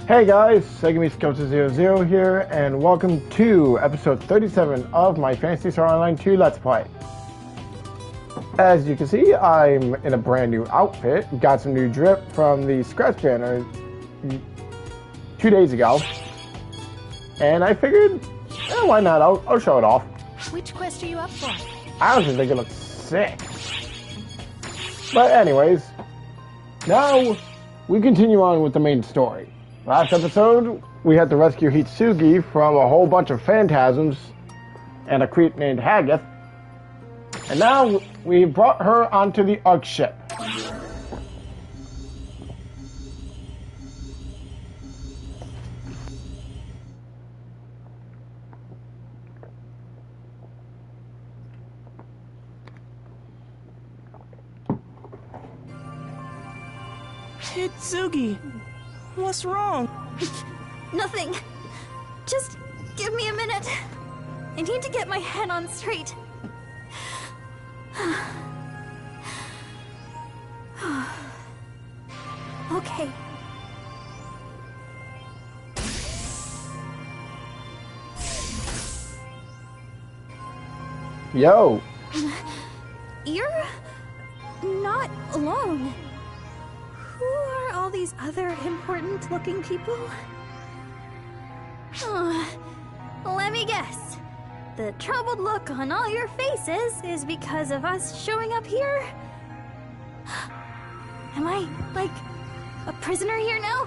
Hey guys, Segami Skelter00 here, and welcome to episode 37 of my Fantasy Star Online 2 Let's Play. As you can see, I'm in a brand new outfit, got some new drip from the scratch banner 2 days ago, and I figured, why not, I'll show it off. Which quest are you up for? I honestly think it looks sick. But anyways, now we continue on with the main story. Last episode, we had to rescue Hitsugi from a whole bunch of phantasms and a creep named Haggith. And now we brought her onto the Ark ship. Hitsugi, what's wrong? Nothing. Just give me a minute. I need to get my head on straight. Okay. Yo. You're not alone. Who are all these other important-looking people? Let me guess. The troubled look on all your faces is because of us showing up here? Am I, like, a prisoner here now?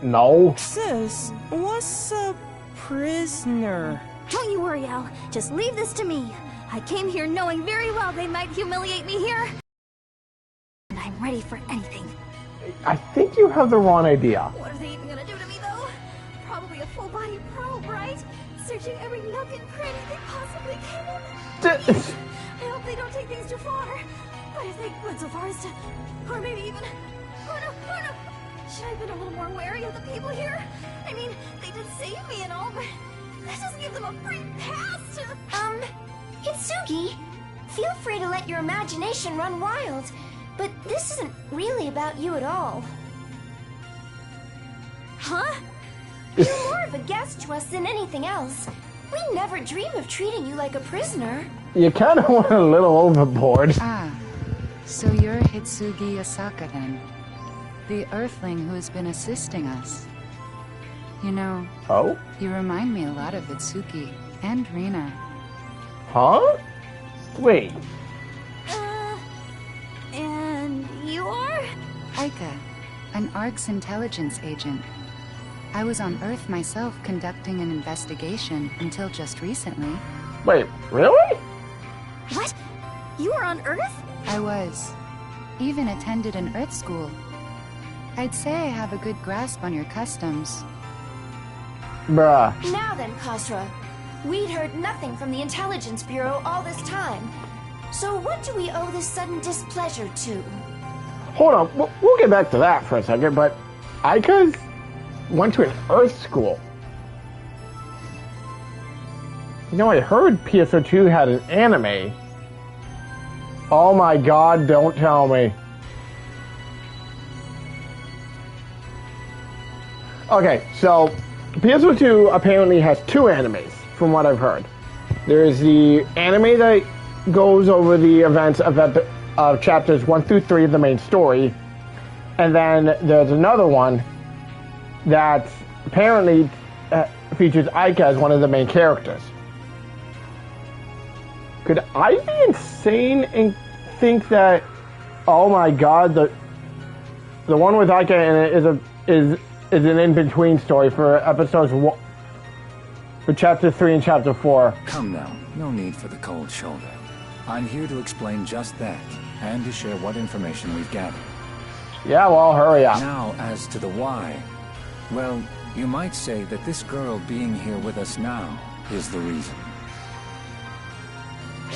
No. Sis, what's a prisoner? Don't you worry, Al. Just leave this to me. I came here knowing very well they might humiliate me here. And I'm ready for anything. I think you have the wrong idea. What are they even gonna do to me, though? Probably a full-body probe, right? Searching every nook and cranny they possibly can. I hope they don't take things too far. But if they went so far as to... Or maybe even... Oh no! Should I have been a little more wary of the people here? I mean, they did save me and all, but... Let's just give them a free pass to... Hitsugi, feel free to let your imagination run wild. But this isn't really about you at all. Huh? You're more of a guest to us than anything else. We never dream of treating you like a prisoner. You kind of went a little overboard. Ah, so you're Hitsugi Asaka then. The Earthling who's been assisting us. You know, Oh? you remind me a lot of Itsuki and Rina. Huh? Wait. And you are? Aika, an ARG's intelligence agent. I was on Earth myself conducting an investigation until just recently. Wait, really? What? You were on Earth? I was. Even attended an Earth school. I'd say I have a good grasp on your customs. Bruh. Now then, Khosra, we'd heard nothing from the Intelligence Bureau all this time. So what do we owe this sudden displeasure to? Hold on, we'll get back to that for a second, but Aika's went to an Earth school. You know, I heard PSO2 had an anime. Oh my god, don't tell me. Okay, so PSO2 apparently has two animes, from what I've heard. There's the anime that goes over the events of chapters 1 through 3 of the main story, and then there's another one that apparently features Aika as one of the main characters. Could I be insane and think that, oh my god, the one with Aika in it is an in-between story for for chapter 3 and chapter 4? Come now, no need for the cold shoulder. I'm here to explain just that, and to share what information we've gathered. Yeah, well, hurry up. Now, as to the why, well, you might say that this girl being here with us now is the reason.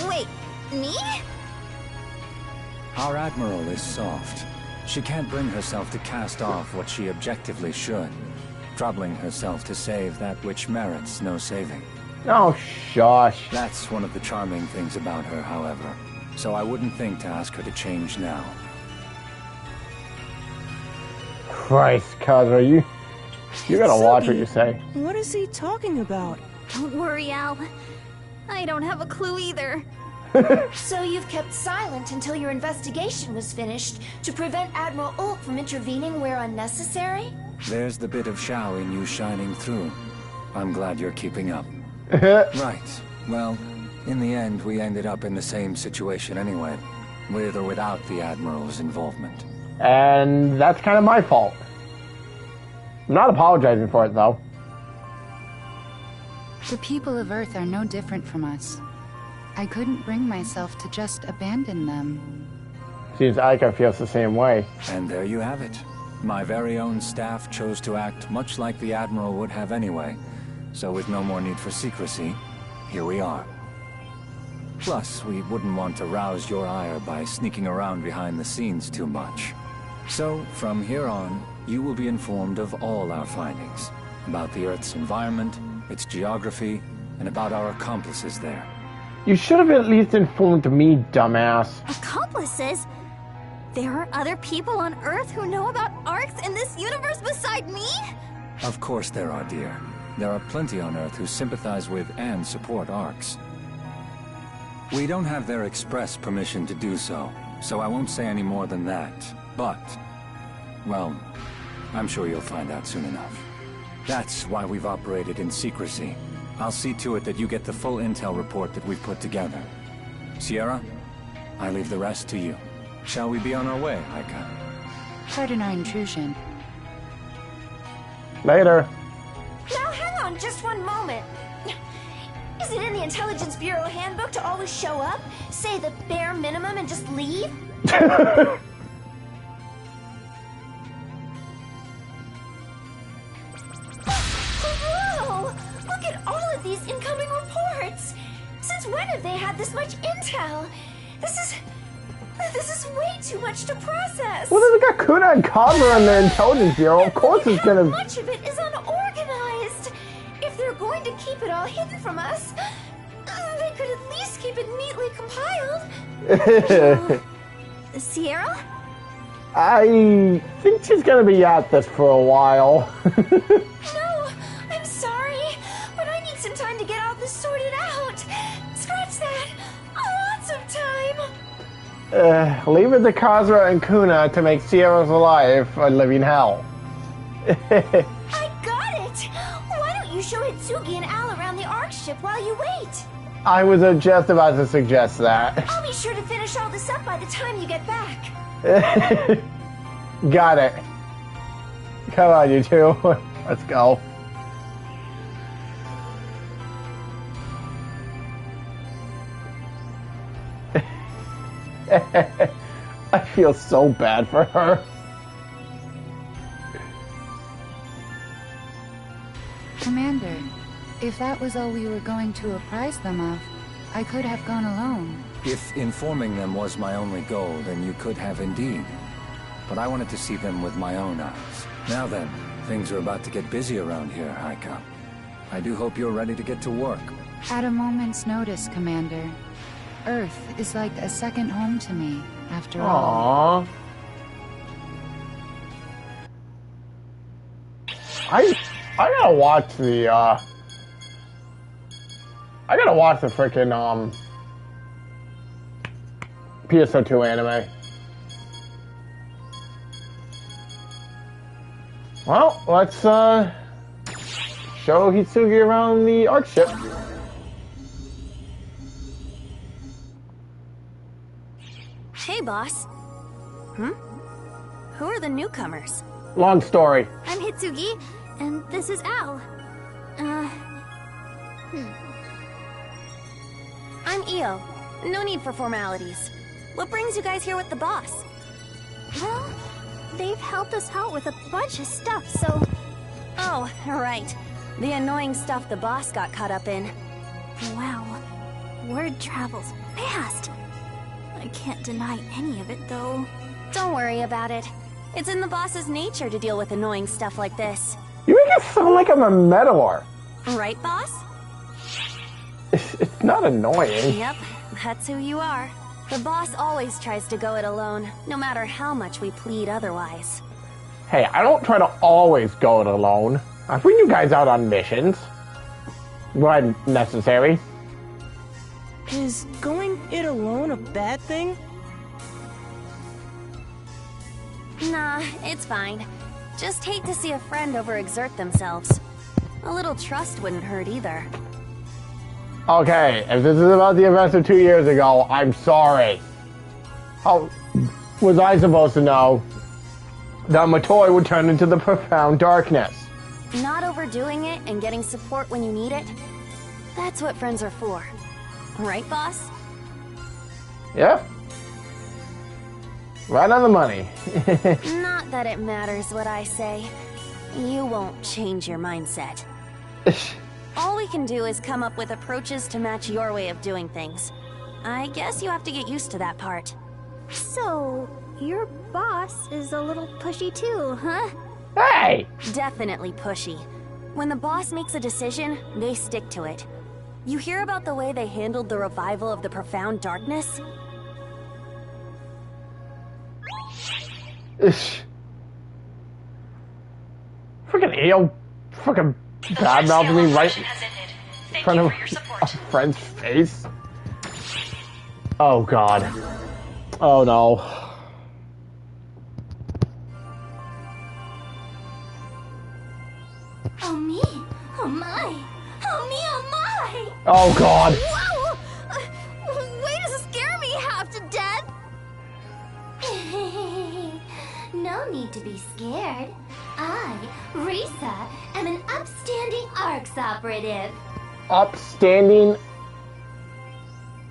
Wait, me? Our Admiral is soft. She can't bring herself to cast off what she objectively should, troubling herself to save that which merits no saving. Oh, shush. That's one of the charming things about her, however. So I wouldn't think to ask her to change now. Christ, cuz, are you You gotta watch what Sugi, you say. What is he talking about? Don't worry, Al. I don't have a clue either. So you've kept silent until your investigation was finished to prevent Admiral Ult from intervening where unnecessary? There's the bit of Shao in you shining through. I'm glad you're keeping up. Right. Well, in the end, we ended up in the same situation anyway, with or without the Admiral's involvement. And that's kind of my fault. I'm not apologizing for it, though. The people of Earth are no different from us. I couldn't bring myself to just abandon them. Seems Aika feels the same way. And there you have it. My very own staff chose to act much like the Admiral would have anyway. So with no more need for secrecy, here we are. Plus, we wouldn't want to rouse your ire by sneaking around behind the scenes too much. So, from here on, you will be informed of all our findings. About the Earth's environment, its geography, and about our accomplices there. You should have at least informed me, dumbass. Accomplices? There are other people on Earth who know about arcs in this universe beside me? Of course there are, dear. There are plenty on Earth who sympathize with and support arcs. We don't have their express permission to do so, so I won't say any more than that. But, well, I'm sure you'll find out soon enough. That's why we've operated in secrecy. I'll see to it that you get the full intel report that we've put together. Sierra, I leave the rest to you. Shall we be on our way, Aika? Pardon our intrusion. Later. Now hang on just one moment. Is it in the Intelligence Bureau handbook to always show up, say the bare minimum, and just leave? Whoa! Look at all of these incoming reports! Since when have they had this much intel? This is way too much to process! Well, they got Kuna and Kazura in the Intelligence Bureau. Of course it's gonna... Much of it is unorganized! If they're going to keep it all hidden from us, they could at least keep it neatly compiled. Sierra? I think she's gonna be at this for a while. No, I'm sorry, but I need some time to get all this sorted out. Scratch that. Lots of time. Leave it to Kazura and Kuna to make Sierra's life a living hell. I got it! Why don't you show Hitsugi and Al around the Ark ship while you wait? I was just about to suggest that. I'll be sure to finish all this up by the time you get back. Got it. Come on, you two. Let's go. I feel so bad for her. Commander, if that was all we were going to apprise them of, I could have gone alone. If informing them was my only goal, then you could have indeed. But I wanted to see them with my own eyes. Now then, things are about to get busy around here, Aika. I do hope you're ready to get to work. At a moment's notice, Commander. Earth is like a second home to me, after all. Aww. I gotta watch the freaking PSO2 anime. Well, let's show Hitsugi around the Ark ship. Hey, boss. Who are the newcomers? Long story. I'm Hitsugi, and this is Al. I'm Io. No need for formalities. What brings you guys here with the boss? Well, they've helped us out with a bunch of stuff, so... Oh, right. The annoying stuff the boss got caught up in. Wow. Word travels fast. I can't deny any of it, though. Don't worry about it. It's in the boss's nature to deal with annoying stuff like this. You make it sound like I'm a meddler. Right, boss? It's not annoying. Yep, that's who you are. The boss always tries to go it alone, no matter how much we plead otherwise. Hey, I don't try to always go it alone. I bring you guys out on missions when necessary. Is going it alone a bad thing? Nah, it's fine. Just hate to see a friend overexert themselves. A little trust wouldn't hurt either. Okay, if this is about the events of 2 years ago, I'm sorry. How was I supposed to know that Matoi would turn into the profound darkness? Not overdoing it and getting support when you need it. That's what friends are for. Right, boss? Yep. Right on the money. Not that it matters what I say. You won't change your mindset. All we can do is come up with approaches to match your way of doing things. I guess you have to get used to that part. So, your boss is a little pushy too, huh? Hey! Definitely pushy. When the boss makes a decision, they stick to it. You hear about the way they handled the revival of the profound darkness? Freaking eel. Freaking badmouthing me right in front of a friend's face. Oh god. Oh no. Oh me! Oh my! Oh me! Oh my! Oh god. Whoa! Way to scare me half to death! No need to be scared. I, Risa, am an upstanding ARCS operative. Upstanding?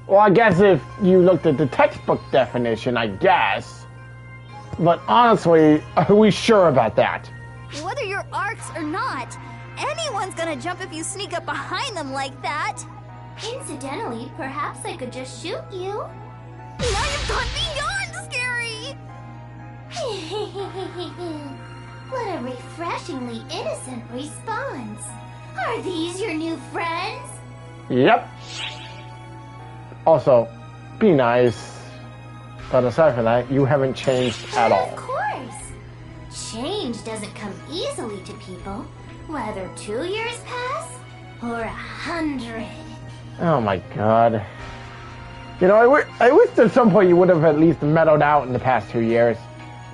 Well, I guess if you looked at the textbook definition, I guess. But honestly, are we sure about that? Whether you're ARCS or not, anyone's gonna jump if you sneak up behind them like that. Incidentally, perhaps I could just shoot you. Now you've gone beyond scary! What a refreshingly innocent response. Are these your new friends? Yep. Also, be nice. But aside from that, you haven't changed at all. Of course. Change doesn't come easily to people, whether 2 years pass or 100. Oh my god. You know, I wish at some point you would have at least mellowed out in the past 2 years.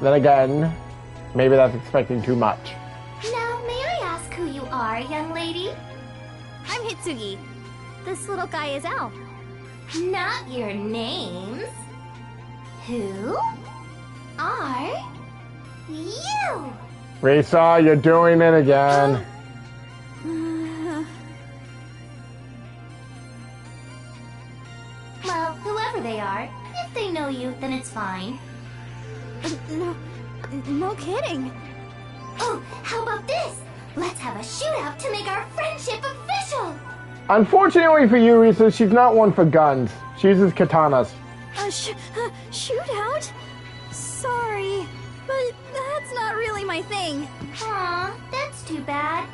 Then again, maybe that's expecting too much. Now, may I ask who you are, young lady? I'm Hitsugi. This little guy is Al. Not your names. Who are you? Risa, you're doing it again. Well, whoever they are, if they know you, then it's fine. No kidding. Oh, how about this? Let's have a shootout to make our friendship official! Unfortunately for you, Risa, she's not one for guns. She uses katanas. Shootout? Sorry, but that's not really my thing. Aw, that's too bad.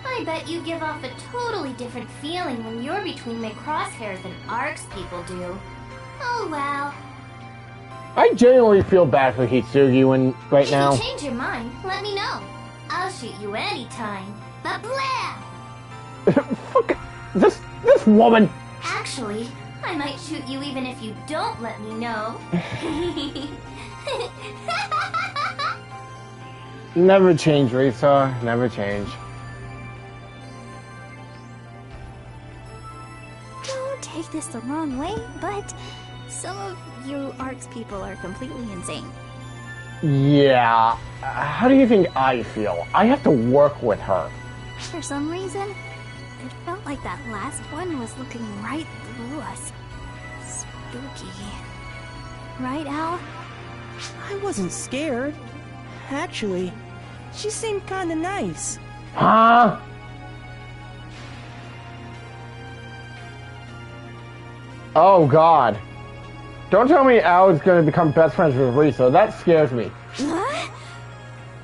I bet you give off a totally different feeling when you're between my crosshairs than ARCS people do. Oh well. I genuinely feel bad for Hitsugi right now. If you change your mind, let me know. I'll shoot you anytime. But blah! Fuck this woman. Actually, I might shoot you even if you don't let me know. Never change, Risa. Never change. Don't take this the wrong way, but some of you ARCS people are completely insane. Yeah. How do you think I feel? I have to work with her. For some reason, it felt like that last one was looking right through us. Spooky. Right, Al? I wasn't scared. Actually, she seemed kinda nice. Huh? Oh god. Don't tell me Al's gonna become best friends with Risa. That scares me. What?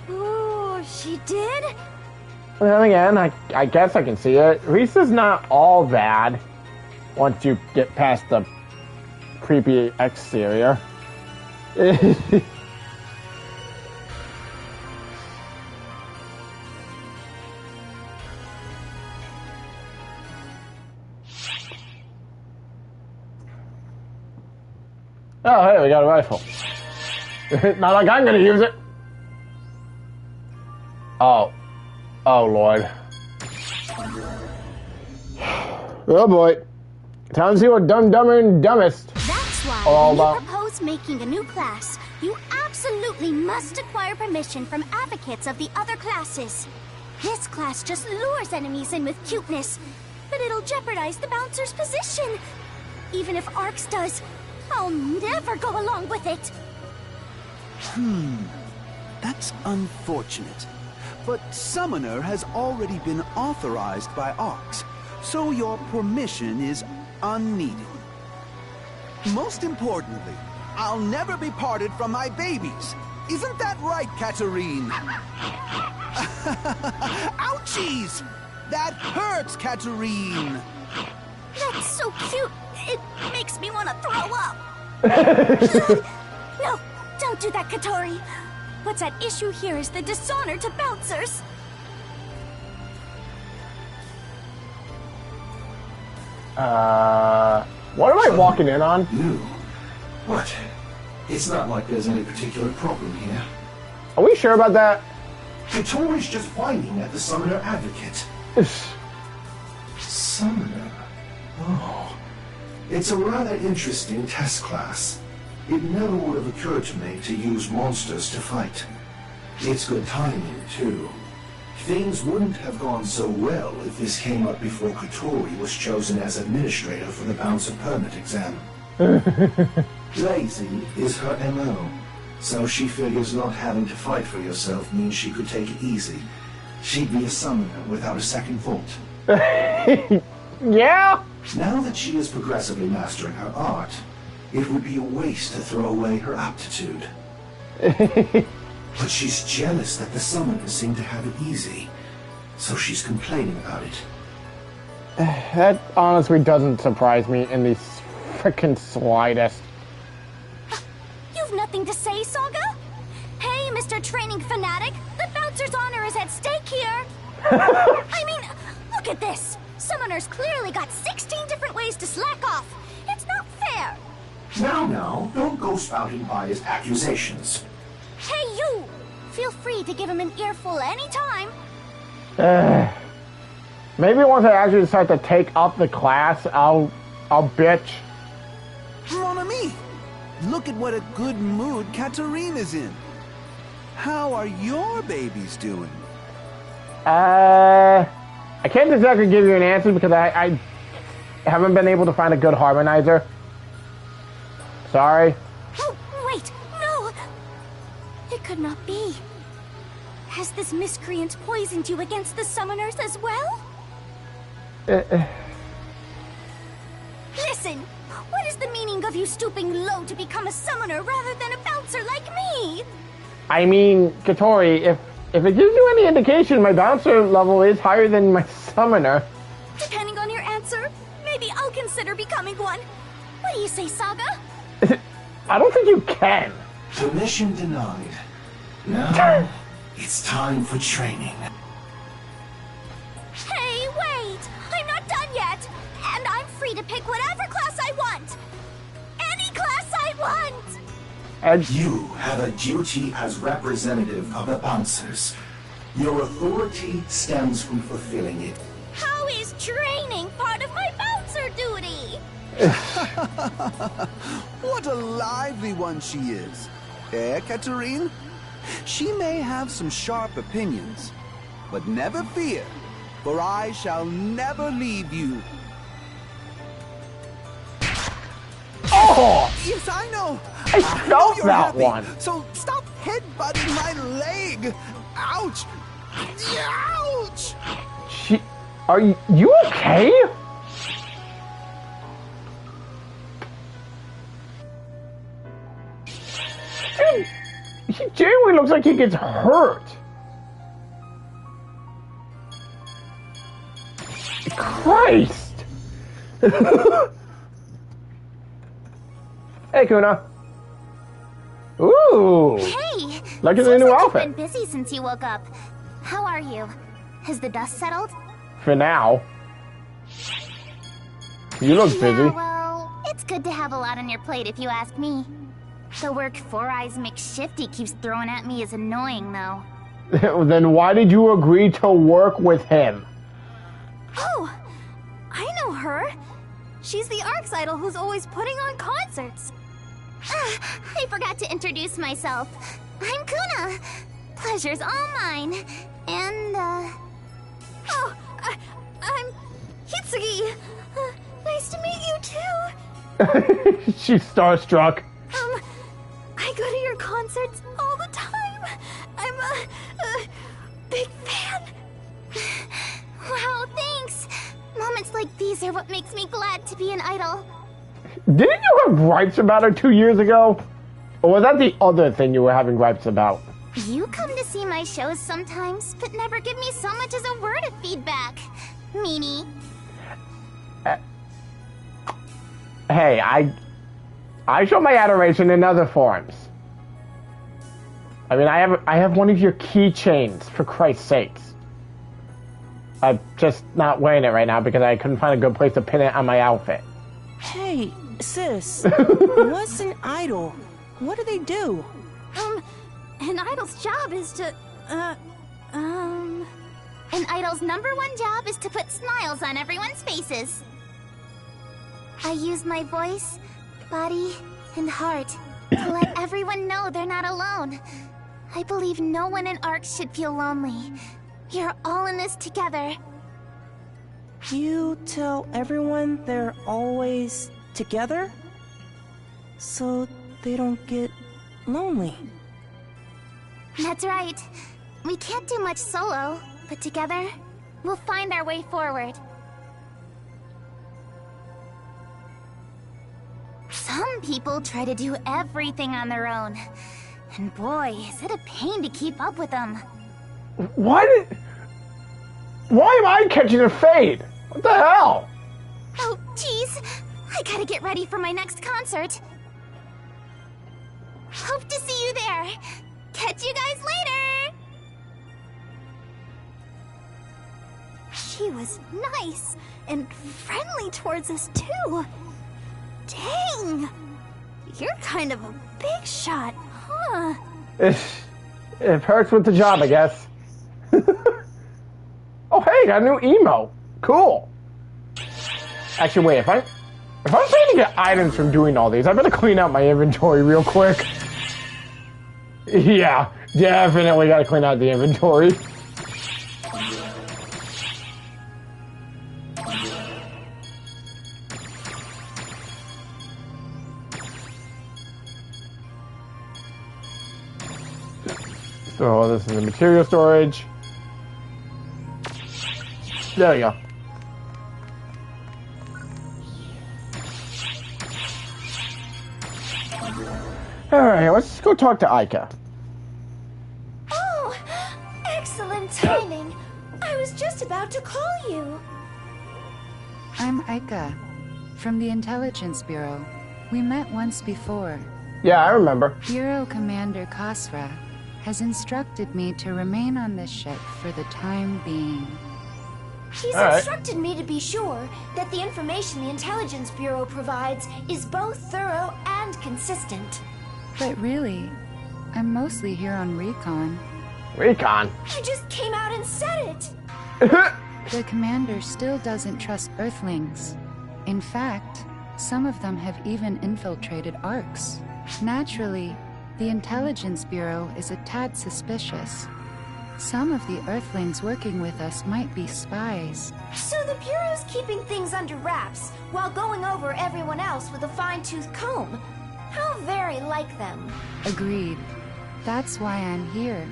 Oh, she did? Then again, I guess I can see it. Risa's not all bad once you get past the creepy exterior. Oh, hey, we got a rifle. Not like I'm gonna use it. Oh. Oh, Lord. Oh, boy. Time to see what Dumber and Dumbest. That's why all when about. you propose making a new class, you absolutely must acquire permission from advocates of the other classes. This class just lures enemies in with cuteness, but it'll jeopardize the bouncer's position. Even if Arx does, I'll never go along with it. That's unfortunate. But Summoner has already been authorized by Arx, so your permission is unneeded. Most importantly, I'll never be parted from my babies. Isn't that right, Katarine? Ouchies! That hurts, Katarine! That's so cute. It makes me want to throw up. No, don't do that, Katori. What's at issue here is the dishonor to bouncers. What am I walking in on? You? What? It's not like there's any particular problem here. Are we sure about that? Katori's just whining at the Summoner Advocate. Summoner? Oh. It's a rather interesting test class. It never would have occurred to me to use monsters to fight. It's good timing, too. Things wouldn't have gone so well if this came up before Katori was chosen as administrator for the Bouncer Permit exam. Lazy is her MO, so she figures not having to fight for yourself means she could take it easy. She'd be a summoner without a second thought. Yeah? Now that she is progressively mastering her art, it would be a waste to throw away her aptitude. But she's jealous that the summoners seem to have it easy, so she's complaining about it. That honestly doesn't surprise me in the frickin' slightest. You've nothing to say, Saga? Hey, Mr. Training Fanatic, the bouncer's honor is at stake here. I mean, look at this. Summoners clearly got 16 different ways to slack off. It's not fair. Now, don't go spouting biased accusations. Hey, you! Feel free to give him an earful anytime. Maybe once I actually decide to take up the class, I'll bitch. Mon ami! Look at what a good mood Katarine is in. How are your babies doing? I can't exactly give you an answer because I haven't been able to find a good harmonizer. Sorry. Oh, wait, no! It could not be. Has this miscreant poisoned you against the summoners as well? Listen, what is the meaning of you stooping low to become a summoner rather than a bouncer like me? I mean, Katori, if it gives you any indication, my bouncer level is higher than my summoner. Depending on your answer, maybe I'll consider becoming one. What do you say, Saga? I don't think you can. Permission denied. Now, it's time for training. Hey, wait! I'm not done yet! And I'm free to pick whatever class I want! Any class I want! And You have a duty as representative of the bouncers. Your authority stems from fulfilling it. How is training part of my bouncer duty? What a lively one she is. Eh, Katarine? She may have some sharp opinions, but never fear, for I shall never leave you. oh, Yes, I know. I know felt you're that happy, one. So stop headbutting my leg. Ouch! Ouch! Are you okay? Dude, he genuinely looks like he gets hurt. Christ! Hey, Kuna. Ooh. Hey! Look at the new You've outfit. been busy since you woke up. How are you? Has the dust settled? For now. You look busy. Yeah, well, it's It's good to have a lot on your plate if you ask me. The work Four Eyes McShifty keeps throwing at me is annoying, though. Then why did you agree to work with him? Oh, I know her. She's the Arcs idol who's always putting on concerts. I forgot to introduce myself. I'm Kuna. Pleasure's all mine. And, Oh, I'm Hitsugi. Nice to meet you, too. She's starstruck. I go to your concerts all the time. I'm a big fan. wow, thanks. Moments like these are what makes me glad to be an idol. Didn't you have gripes about her 2 years ago? Or was that the other thing you were having gripes about? You come to see my shows sometimes, but never give me so much as a word of feedback. Meanie. Hey, I show my adoration in other forms. I mean, I have one of your keychains, for Christ's sakes. I'm just not wearing it right now because I couldn't find a good place to pin it on my outfit. Hey, sis. What's an idol? What do they do? An idol's job is to, An idol's #1 job is to put smiles on everyone's faces. I use my voice, body, and heart to let everyone know they're not alone. I believe no one in ARC should feel lonely. You're all in this together. You tell everyone they're always together? So they don't get lonely. That's right. We can't do much solo, but together, we'll find our way forward. Some people try to do everything on their own. And boy, is it a pain to keep up with them. Why am I catching a fade? What the hell? Oh, jeez. I gotta get ready for my next concert. Hope to see you there. Catch you guys later! she was nice and friendly towards us too. Dang! You're kind of a big shot, huh? It hurts with the job, I guess. Oh, hey, got a new emo. Cool. Actually, wait, if I'm trying to get items from doing all these, I better clean out my inventory real quick. Yeah, definitely gotta clean out the inventory. So this is the material storage. There we go. Alright, let's go talk to Aika. Oh, excellent timing. I was just about to call you. I'm Aika, from the Intelligence Bureau. We met once before. Yeah, I remember. Bureau Commander Kasra has instructed me to remain on this ship for the time being. He's instructed me to be sure that the information the Intelligence Bureau provides is both thorough and consistent. But really, I'm mostly here on recon. Recon? You just came out and said it! The commander still doesn't trust Earthlings. In fact, some of them have even infiltrated ARCs. Naturally, the Intelligence Bureau is a tad suspicious. Some of the Earthlings working with us might be spies. So the Bureau's keeping things under wraps while going over everyone else with a fine-tooth comb. How very like them. Agreed. That's why I'm here.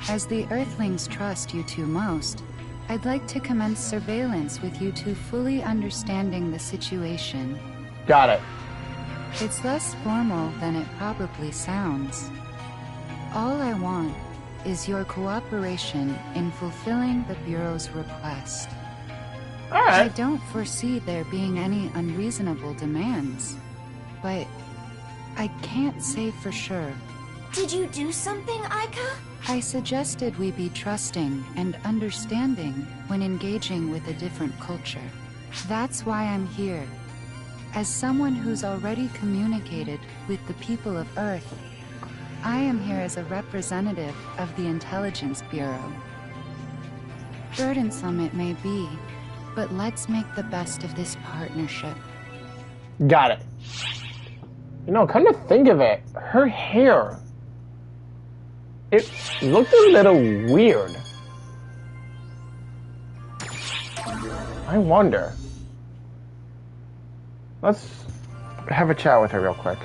As the Earthlings trust you two most, I'd like to commence surveillance with you two fully understanding the situation. Got it. It's less formal than it probably sounds. All I want is your cooperation in fulfilling the Bureau's request. Alright. I don't foresee there being any unreasonable demands, but I can't say for sure. Did you do something, Aika? I suggested we be trusting and understanding when engaging with a different culture. That's why I'm here. As someone who's already communicated with the people of Earth, I am here as a representative of the Intelligence Bureau. Burdensome it may be, but let's make the best of this partnership. Got it. You know, come to think of it, her hair, it looked a little weird. I wonder. Let's have a chat with her real quick.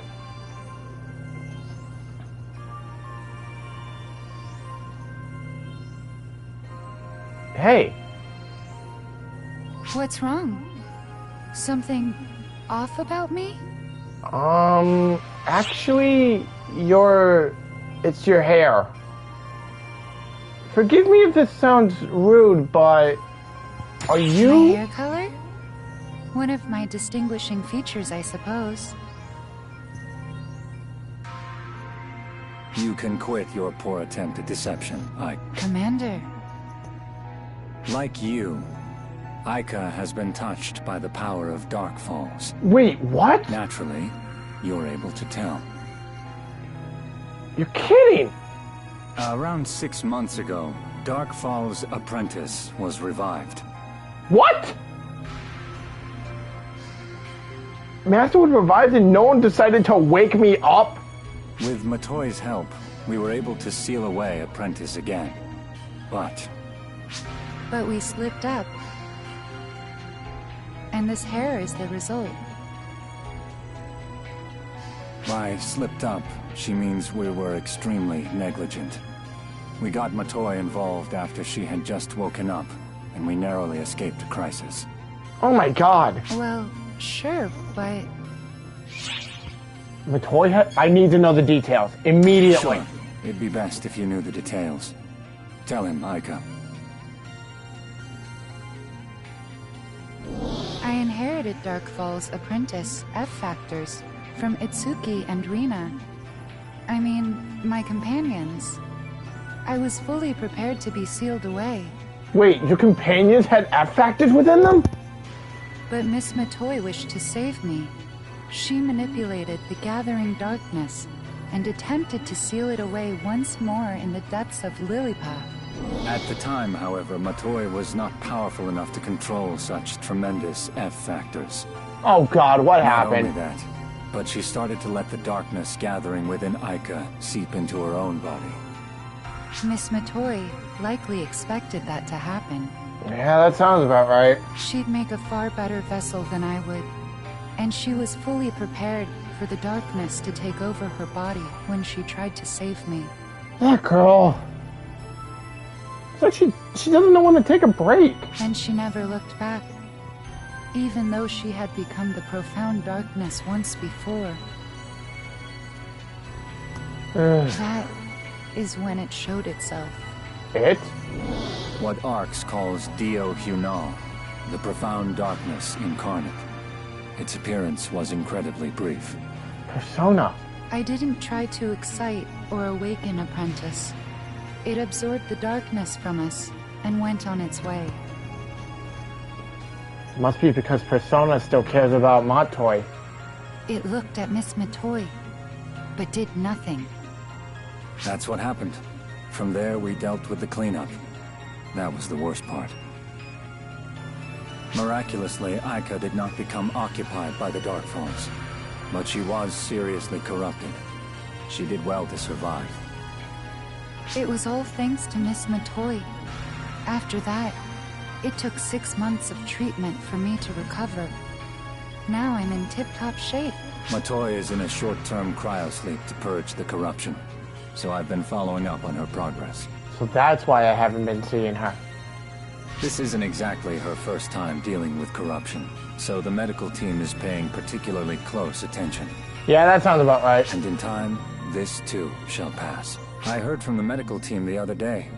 Hey. What's wrong? Something off about me? Actually, it's your hair. Forgive me if this sounds rude, but are you... My hair color? One of my distinguishing features, I suppose. You can quit your poor attempt at deception, Commander. Like you, Aika has been touched by the power of Dark Falls. Wait, what? Naturally, you're able to tell. You're kidding! Around 6 months ago, Dark Falls' apprentice was revived. What? Master was revived and no one decided to wake me up? With Matoi's help, we were able to seal away Apprentice again. But we slipped up. And this hair is the result. by slipped up, she means we were extremely negligent. We got Matoi involved after she had just woken up, and we narrowly escaped a crisis. Oh my god. Well, sure, but... Matoi I need to know the details. Immediately. Sure. It'd be best if you knew the details. Tell him, Aika. I inherited Dark Fall's apprentice, F-Factors, from Itsuki and Rina. I mean, my companions. I was fully prepared to be sealed away. Wait, your companions had F-Factors within them? But Miss Matoi wished to save me. She manipulated the gathering darkness and attempted to seal it away once more in the depths of Lilliput. At the time, however, Matoi was not powerful enough to control such tremendous F-Factors. Oh god, what Not happened? only that, but she started to let the darkness gathering within Aika seep into her own body. Miss Matoi likely expected that to happen. Yeah, that sounds about right. She'd make a far better vessel than I would, and she was fully prepared for the darkness to take over her body when she tried to save me. That girl. It's like she doesn't know when to take a break. And she never looked back, even though she had become the profound darkness once before. That is when it showed itself. It? What Arx calls Dio Hunal, the profound darkness incarnate. Its appearance was incredibly brief. Persona. I didn't try to excite or awaken Apprentice. It absorbed the darkness from us and went on its way. Must be because Persona still cares about Matoi. It looked at Miss Matoi, but did nothing. That's what happened. From there, we dealt with the cleanup. That was the worst part. Miraculously, Aika did not become occupied by the Dark Falls, but she was seriously corrupted. She did well to survive. It was all thanks to Miss Matoi. After that, it took 6 months of treatment for me to recover. Now I'm in tip-top shape. Matoi is in a short-term cryosleep to purge the corruption, so I've been following up on her progress. So that's why I haven't been seeing her. This isn't exactly her first time dealing with corruption, so the medical team is paying particularly close attention. Yeah, that sounds about right. And in time, this too shall pass. I heard from the medical team the other day.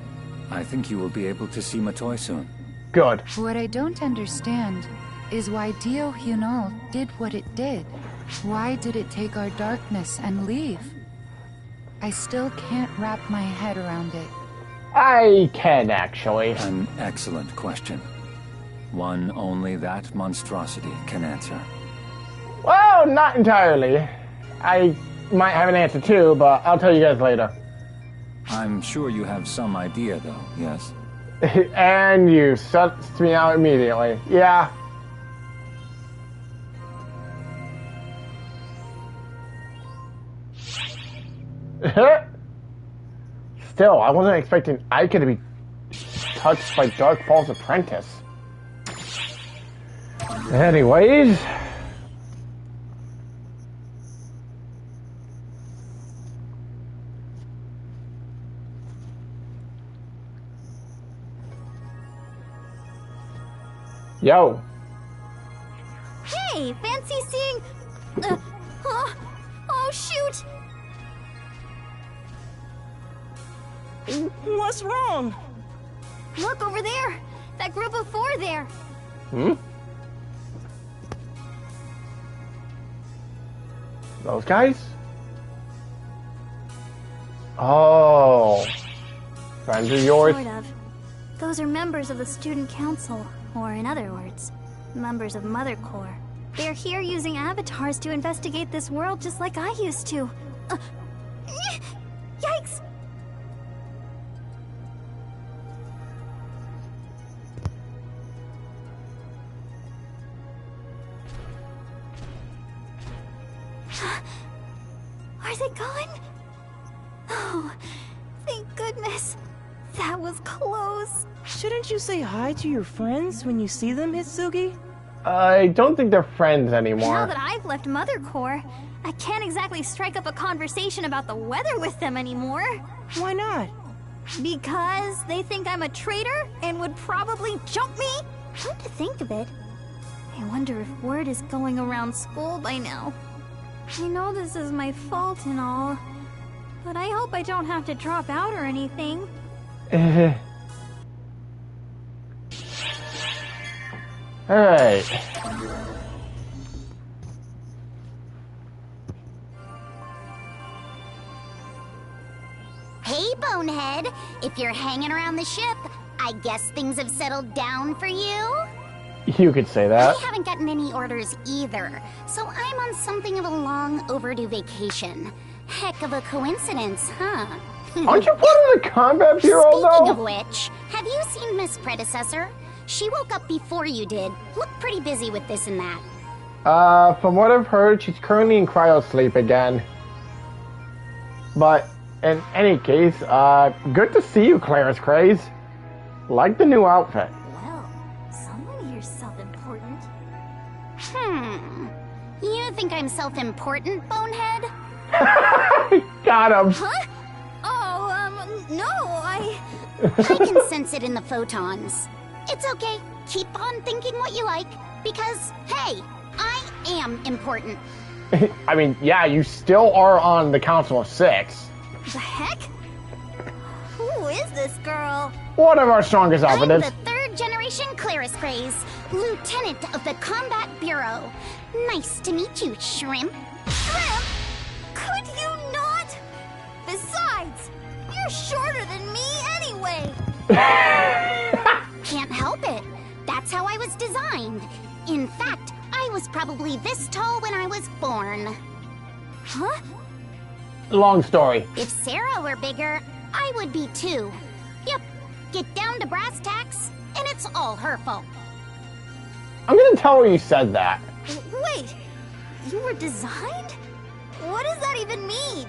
I think you will be able to see Matoi soon. Good. What I don't understand is why Dio Hunal did what it did. Why did it take our darkness and leave? I still can't wrap my head around it. I can, actually. An excellent question. One only that monstrosity can answer. Well, not entirely. I might have an answer too, but I'll tell you guys later. I'm sure you have some idea, though, yes? And you sussed me out immediately. Yeah. Still, I wasn't expecting Ica to be touched by Dark Fall's apprentice. Anyways. Yo. Hey, fancy seeing... oh, shoot! What's wrong? Look over there! That group of 4 there! Hmm? Those guys? Oh. Friends of yours? Sort of. Those are members of the student council, or in other words, members of Mother Corps. They're here using avatars to investigate this world just like I used to. Yikes! Are they gone? Oh, thank goodness. That was close. Shouldn't you say hi to your friends when you see them, Hitsugi? I don't think they're friends anymore. Now that I've left Mother Corps, I can't exactly strike up a conversation about the weather with them anymore. Why not? Because they think I'm a traitor and would probably jump me? Come to think of it, I wonder if word is going around school by now. I know this is my fault and all, but I hope I don't have to drop out or anything. Alright. Hey, Bonehead. If you're hanging around the ship, I guess things have settled down for you? You could say that. I haven't gotten any orders either, so I'm on something of a long overdue vacation. Heck of a coincidence, huh? Aren't you part of the combat bureau, Speaking though? of which, have you seen Miss Predecessor? She woke up before you did. Looked pretty busy with this and that. From what I've heard, she's currently in cryo sleep again. But in any case, good to see you, Clarence Craze. Like the new outfit. Well, someone here's self-important. You think I'm self-important, Bonehead? Got him. Huh? Oh, no, I can sense it in the photons. It's okay. Keep on thinking what you like, because, hey, I am important. I mean, yeah, you still are on the Council of 6. The heck? Who is this girl? One of our strongest operatives. I'm the 3rd generation Claris Craze, Lieutenant of the Combat Bureau. Nice to meet you, Shrimp. Shrimp? Could you not? Besides, you're shorter than me anyway. Can't help it. That's how I was designed. In fact, I was probably this tall when I was born. Huh? Long story. If Sarah were bigger, I would be too. Yep, get down to brass tacks, and it's all her fault. I'm gonna tell her you said that. Wait, you were designed? What does that even mean?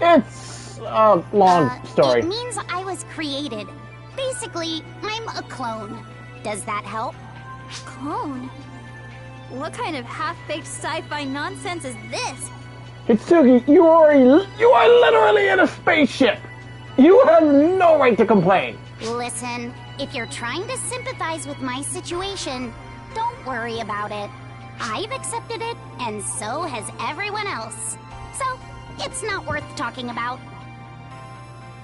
It's a long story. It means I was created. Basically, I'm a clone. Does that help? Clone? What kind of half-baked sci-fi nonsense is this? Hitsugi, you are literally in a spaceship. You have no right to complain. Listen, if you're trying to sympathize with my situation, don't worry about it. I've accepted it, and so has everyone else. So, it's not worth talking about.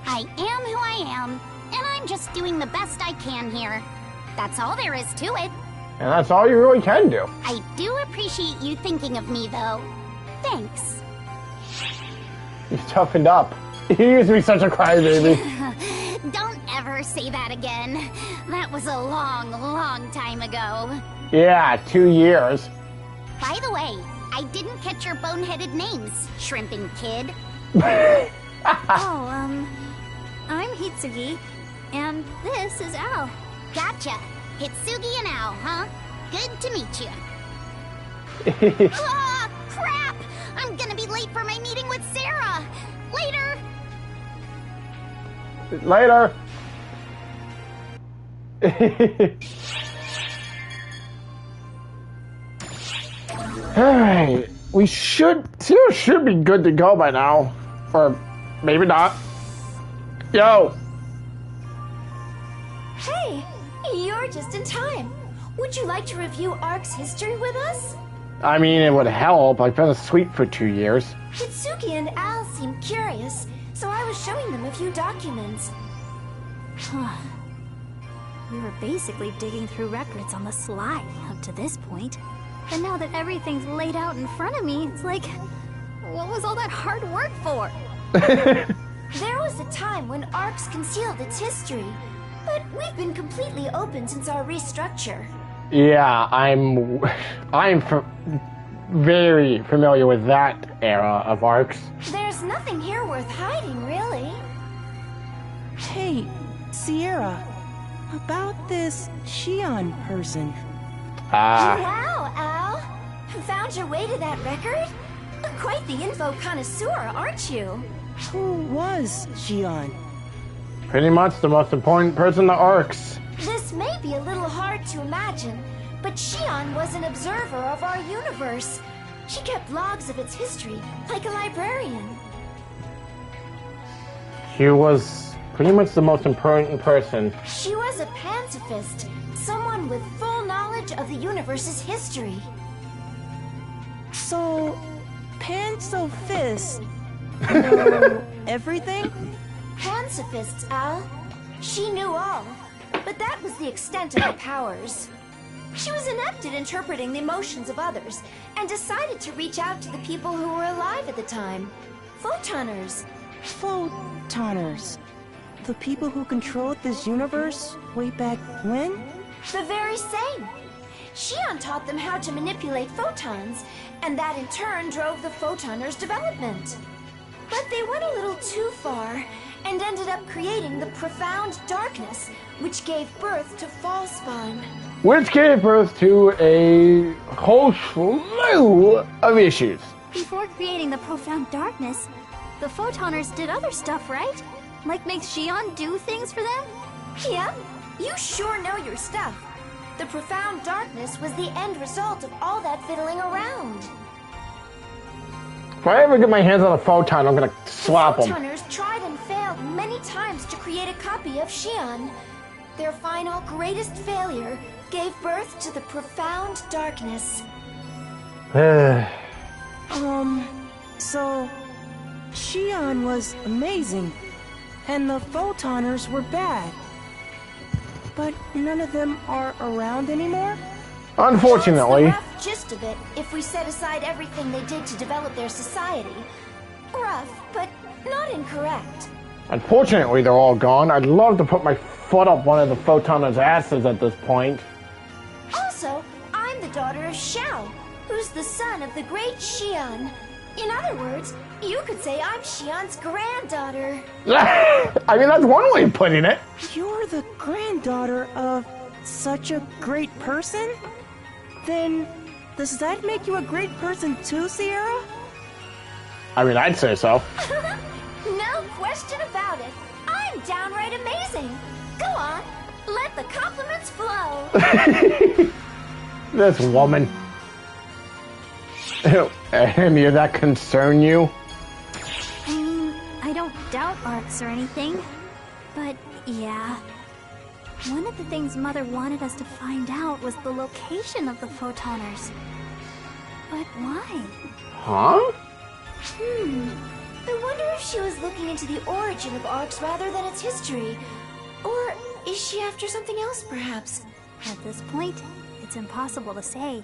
I am who I am, and I'm just doing the best I can here. That's all there is to it. And that's all you really can do. I do appreciate you thinking of me, though. Thanks. You've toughened up. You used to be such a crybaby. Don't ever say that again. That was a long, long time ago. Yeah, 2 years. By the way, I didn't catch your boneheaded names, shrimping kid. Oh, I'm Hitsugi, and this is Al. Gotcha. Hitsugi and Al, huh? Good to meet you. Ah, crap! I'm gonna be late for my meeting with Sarah. Later. Later. Alright, we should be good to go by now. Or maybe not. Yo! Hey, you're just in time. Would you like to review ARC's history with us? I mean, it would help. I've been asleep for 2 years. Hitsugi and Al seemed curious, so I was showing them a few documents. We were basically digging through records on the sly up to this point. And now that everything's laid out in front of me, it's like, what was all that hard work for? There was a time when ARC's concealed its history, but we've been completely open since our restructure. Yeah, I'm very familiar with that era of ARCs. There's nothing here worth hiding, really. Hey, Sierra, about this Shion person. Wow, Al! Found your way to that record? Quite the info connoisseur, aren't you? Who was Shion? Pretty much the most important person in the ARCs. This may be a little hard to imagine, but Shion was an observer of our universe. She kept logs of its history, like a librarian. She was pretty much the most important person. She was a pacifist, someone with full knowledge of the universe's history. So, Pansofist know everything? Pacifists, Al. She knew all, but that was the extent of her powers. She was inept at interpreting the emotions of others, and decided to reach out to the people who were alive at the time. Photoners. Photoners. The people who controlled this universe way back when? The very same. Shion taught them how to manipulate photons, and that in turn drove the Photoners' development. But they went a little too far, and ended up creating the profound darkness, which gave birth to Falspawn. Which gave birth to a whole slew of issues. Before creating the profound darkness, the Photoners did other stuff, right? Like make Shion do things for them? Yeah, you sure know your stuff. The profound darkness was the end result of all that fiddling around. If I ever get my hands on a photon, I'm gonna slap them. The Photoners tried and failed many times to create a copy of Shion. Their final greatest failure gave birth to the profound darkness. So Shion was amazing, and the Photoners were bad. But none of them are around anymore? Unfortunately. That's the rough gist of it, if we set aside everything they did to develop their society. Rough, but not incorrect. Unfortunately, they're all gone. I'd love to put my foot up one of the Photoners' asses at this point. Also, I'm the daughter of Xiao, who's the son of the great Shion. In other words, you could say I'm Shion's granddaughter. I mean, that's one way of putting it. You're the granddaughter of such a great person? Then, does that make you a great person too, Sierra? I mean, I'd say so. No question about it. I'm downright amazing. Go on, let the compliments flow. This woman. Any of that concern you? I mean, I don't doubt ARCs or anything, but yeah. One of the things Mother wanted us to find out was the location of the Photoners. But why? Huh? I wonder if she was looking into the origin of ARCs rather than its history. Or is she after something else, perhaps? At this point, it's impossible to say.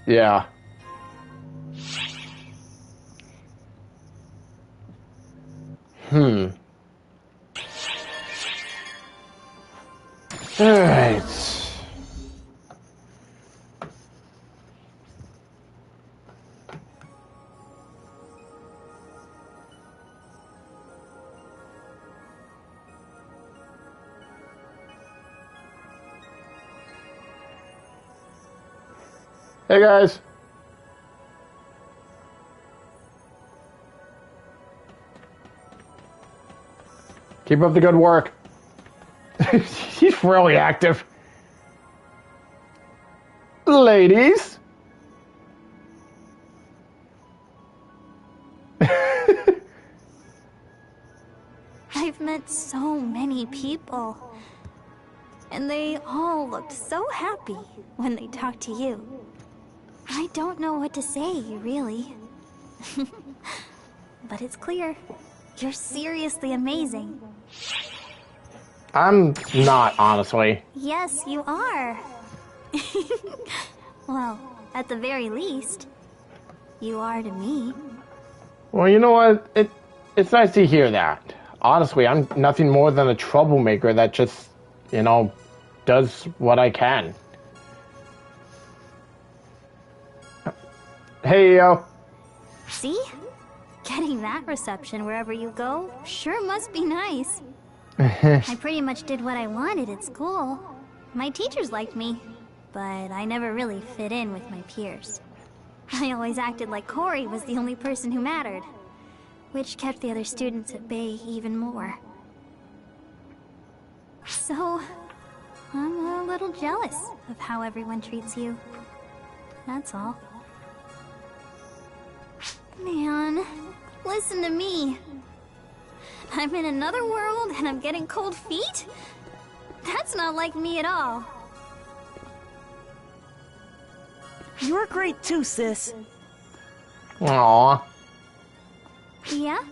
Yeah. Alright. Hey guys. Keep up the good work. He's really active. Ladies. I've met so many people. And they all looked so happy when they talked to you. I don't know what to say, really. But it's clear. You're seriously amazing. I'm not, honestly. Yes, you are. Well, at the very least, you are to me. Well, you know what? It's nice to hear that. Honestly, I'm nothing more than a troublemaker that just, you know, does what I can. Hey, yo. See? Getting that reception wherever you go sure must be nice. I pretty much did what I wanted at school. My teachers liked me, but I never really fit in with my peers. I always acted like Corey was the only person who mattered, which kept the other students at bay even more. So, I'm a little jealous of how everyone treats you. That's all. Man, listen to me. I'm in another world and I'm getting cold feet? That's not like me at all. You're great too, sis. Aww. Yeah?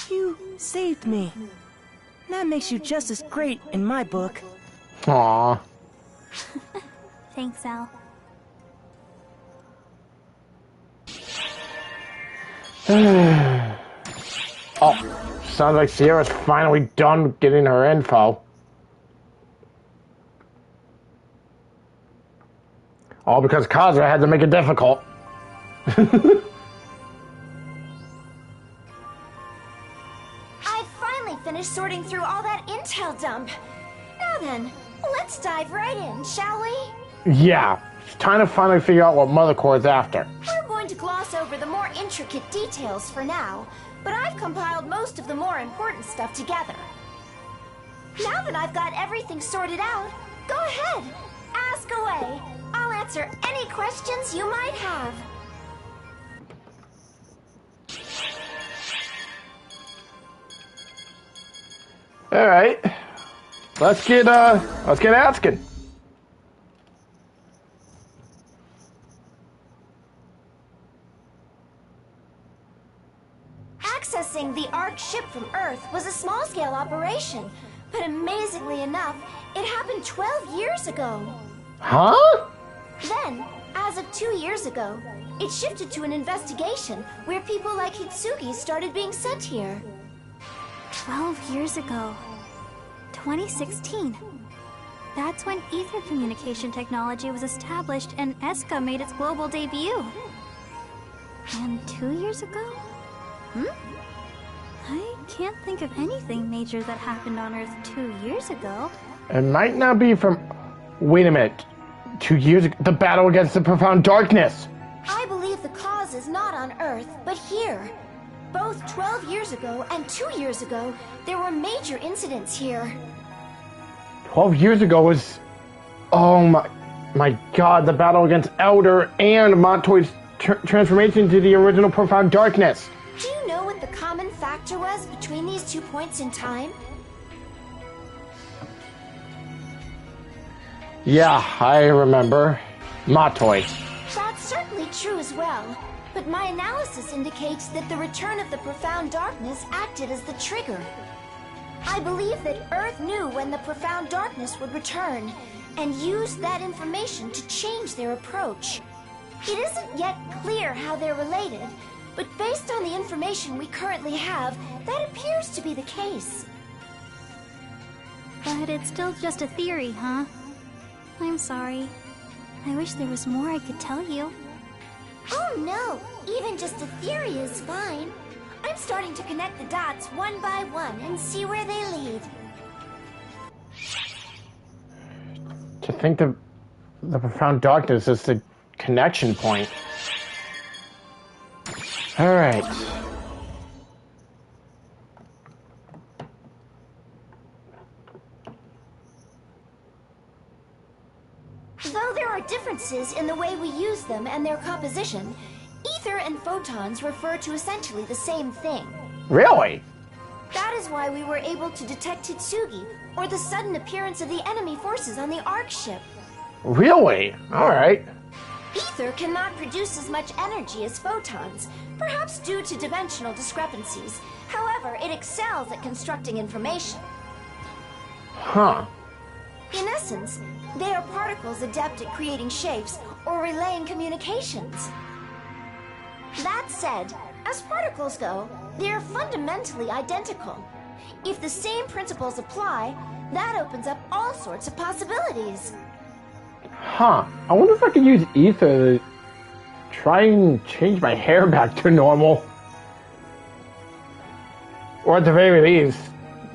You saved me. That makes you just as great in my book. Aww. Thanks, Al. Oh, sounds like Sierra's finally done getting her info. All because Kaza had to make it difficult. I finally finished sorting through all that intel dump. Now then, let's dive right in, shall we? Yeah, it's time to finally figure out what Mother Core's after. We're going to gloss over the more intricate details for now, but I've compiled most of the more important stuff together. Now that I've got everything sorted out, go ahead, ask away. I'll answer any questions you might have. All right, let's get asking. Accessing the Ark ship from Earth was a small-scale operation, but amazingly enough, it happened 12 years ago. Huh? Then, as of 2 years ago, it shifted to an investigation where people like Hitsugi started being sent here. 12 years ago. 2016. That's when ether communication technology was established and ESCA made its global debut. And 2 years ago? I can't think of anything major that happened on Earth 2 years ago. It might not be from... Wait a minute. 2 years ago, the battle against the profound darkness. I believe the cause is not on Earth, but here. Both 12 years ago and 2 years ago, there were major incidents here. 12 years ago was... Oh my god, the battle against Elder and Montoy's transformation to the original profound darkness. Do you know what the common factor was between these 2 points in time? Yeah, I remember. Montoy. That's certainly true as well. But my analysis indicates that the return of the profound darkness acted as the trigger. I believe that Earth knew when the profound darkness would return, and used that information to change their approach. It isn't yet clear how they're related, but based on the information we currently have, that appears to be the case. But it's still just a theory, huh? I'm sorry. I wish there was more I could tell you. Oh no, even just a theory is fine. I'm starting to connect the dots one by one and see where they lead. To think the profound darkness is the connection point. Alright. Though there are differences in the way we use them and their composition, ether and photons refer to essentially the same thing. Really? That is why we were able to detect Hitsugi, or the sudden appearance of the enemy forces on the Ark ship. Really? Alright. Ether cannot produce as much energy as photons, perhaps due to dimensional discrepancies. However, it excels at constructing information. Huh. In essence, they are particles adept at creating shapes or relaying communications. That said, as particles go, they are fundamentally identical. If the same principles apply, that opens up all sorts of possibilities. Huh. I wonder if I could use ether to try and change my hair back to normal. Or at the very least,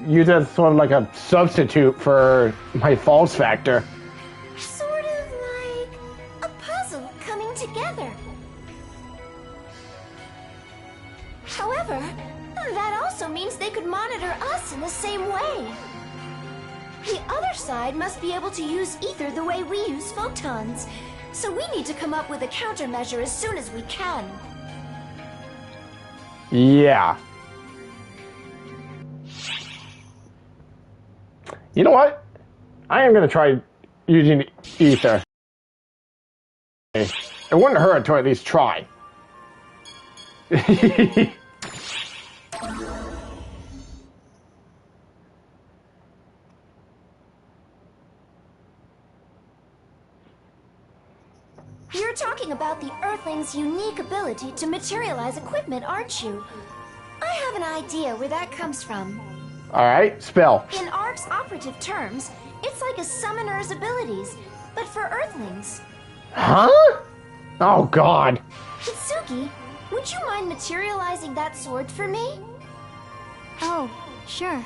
use it as sort of like a substitute for my false factor. Sort of like a puzzle coming together. However, that also means they could monitor us in the same way. The other side must be able to use ether the way we use photons. So we need to come up with a countermeasure as soon as we can. Yeah. You know what? I am going to try using ether. It wouldn't hurt to at least try. You're talking about the Earthling's unique ability to materialize equipment, aren't you? I have an idea where that comes from. Alright, spell. In Ark's operative terms, it's like a summoner's abilities, but for Earthlings. Huh? Oh, God. Hitsugi, would you mind materializing that sword for me? Oh, sure.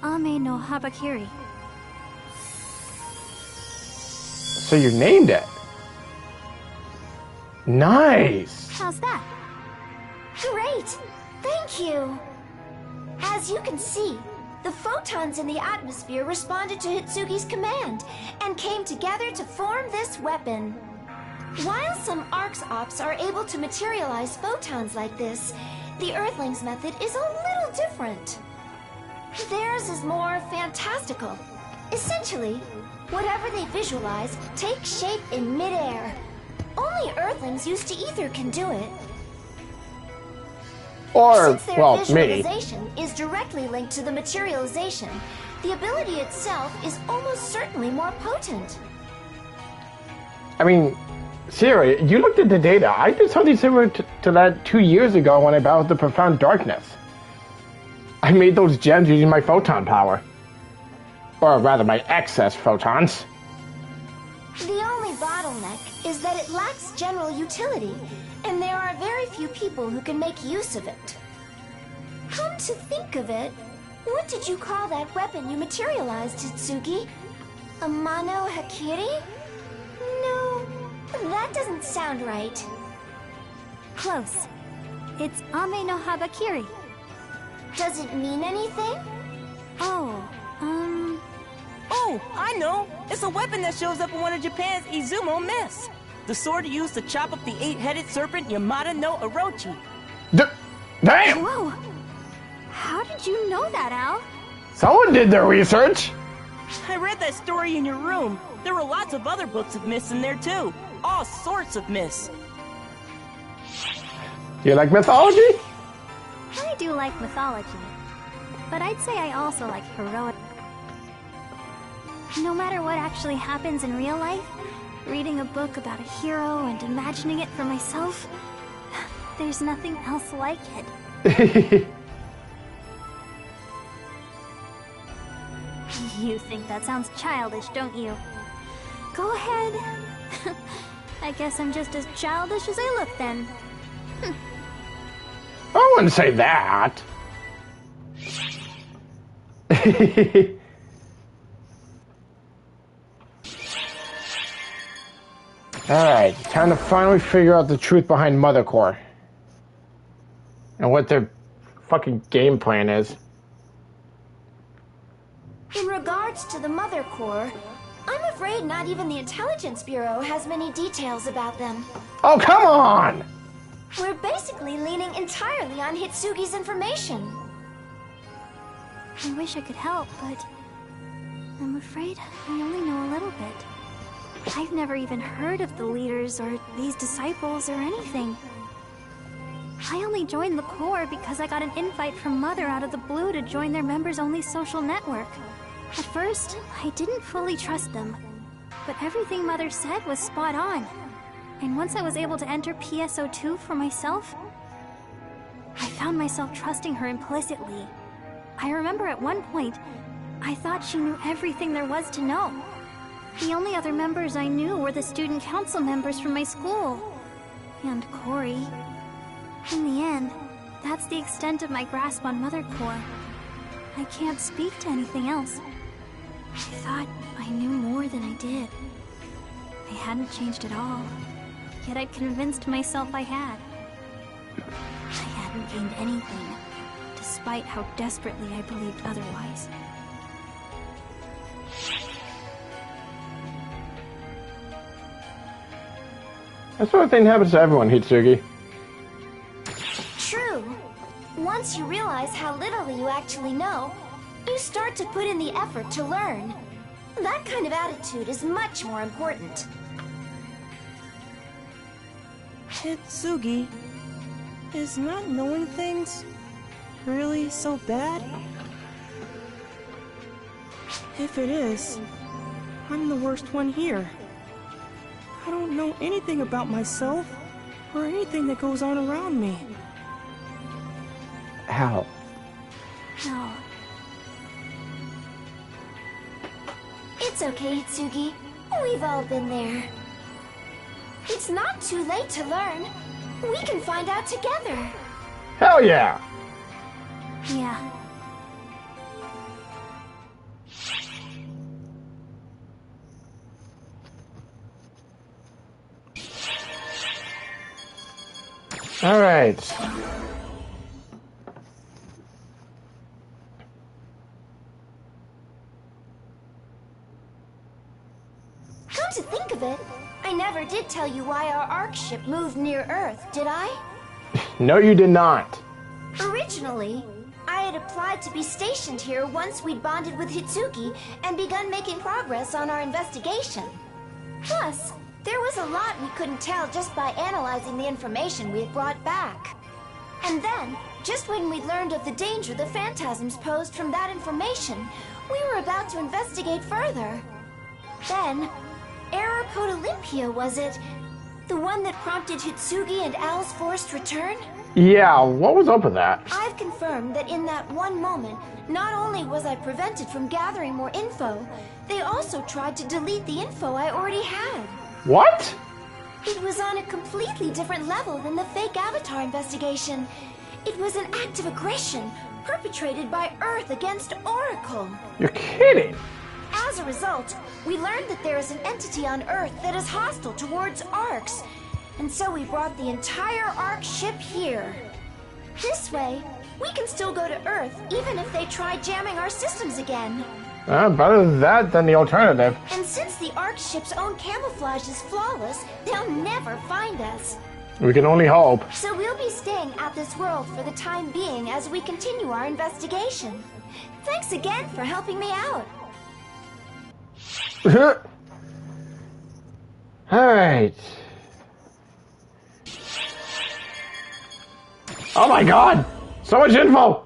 Ame no Habakiri. So you named it. Nice. How's that? Great! Thank you! As you can see, the photons in the atmosphere responded to Hitsugi's command and came together to form this weapon. While some Ark's ops are able to materialize photons like this, the Earthlings' method is a little different. Theirs is more fantastical. Essentially, whatever they visualize takes shape in midair. Only Earthlings used to ether can do it. Or, Since their well, me. visualization is directly linked to the materialization, the ability itself is almost certainly more potent. I mean, Siri, you looked at the data. I did something similar to that 2 years ago when I battled the Profound Darkness. I made those gems using my photon power. Or rather, my excess photons. The only bottleneck is that it lacks general utility, and there are very few people who can make use of it. Come to think of it, what did you call that weapon you materialized, Hitsugi? A Mano Hakiri? No, that doesn't sound right. Close. It's Ame no Habakiri. Does it mean anything? Oh, I know! It's a weapon that shows up in one of Japan's Izumo myths. The sword used to chop up the 8-headed serpent Yamada no Orochi. Damn! Whoa! How did you know that, Al? Someone did their research. I read that story in your room. There were lots of other books of myths in there too. All sorts of myths. You like mythology? I do like mythology, but I'd say I also like heroic. No matter what actually happens in real life, reading a book about a hero and imagining it for myself, there's nothing else like it. You think that sounds childish, don't you? Go ahead. I guess I'm just as childish as I look then. I wouldn't say that. Alright, time to finally figure out the truth behind Mother Core. And what their fucking game plan is. In regards to the Mother Core, I'm afraid not even the Intelligence Bureau has many details about them. Oh, come on! We're basically leaning entirely on Hitsugi's information. I wish I could help, but I'm afraid I only know a little bit. I've never even heard of the leaders or these disciples or anything. I only joined the Corps because I got an invite from Mother out of the blue to join their members-only social network. At first, I didn't fully trust them, but everything Mother said was spot on. And once I was able to enter PSO2 for myself, I found myself trusting her implicitly. I remember at one point, I thought she knew everything there was to know. The only other members I knew were the student council members from my school. And Corey. In the end, that's the extent of my grasp on Mother Core. I can't speak to anything else. I thought I knew more than I did. I hadn't changed at all, yet I'd convinced myself I had. I hadn't gained anything, despite how desperately I believed otherwise. That sort of thing happens to everyone, Hitsugi. True. Once you realize how little you actually know, you start to put in the effort to learn. That kind of attitude is much more important. Hitsugi, is not knowing things really so bad? If it is, I'm the worst one here. I don't know anything about myself or anything that goes on around me. How? No. It's okay, Hitsugi. We've all been there. It's not too late to learn. We can find out together. Hell yeah! Yeah. Alright. Come to think of it, I never did tell you why our Ark ship moved near Earth, did I? No, you did not. Originally, I had applied to be stationed here once we'd bonded with Hitsugi and begun making progress on our investigation. Plus, there was a lot we couldn't tell just by analyzing the information we had brought back. And then, just when we learned of the danger the phantasms posed from that information, we were about to investigate further. Then, Error Code Olympia, was it? The one that prompted Hitsugi and Al's forced return? Yeah, what was up with that? I've confirmed that in that one moment, not only was I prevented from gathering more info, they also tried to delete the info I already had. What? It was on a completely different level than the fake Avatar investigation. It was an act of aggression perpetrated by Earth against Oracle. You're kidding. As a result, we learned that there is an entity on Earth that is hostile towards Arks, and so we brought the entire Ark ship here. This way, we can still go to Earth even if they try jamming our systems again. Better that than the alternative. And since the Ark ship's own camouflage is flawless, they'll never find us. We can only hope. So we'll be staying at this world for the time being as we continue our investigation. Thanks again for helping me out. Alright. Oh my god! So much info!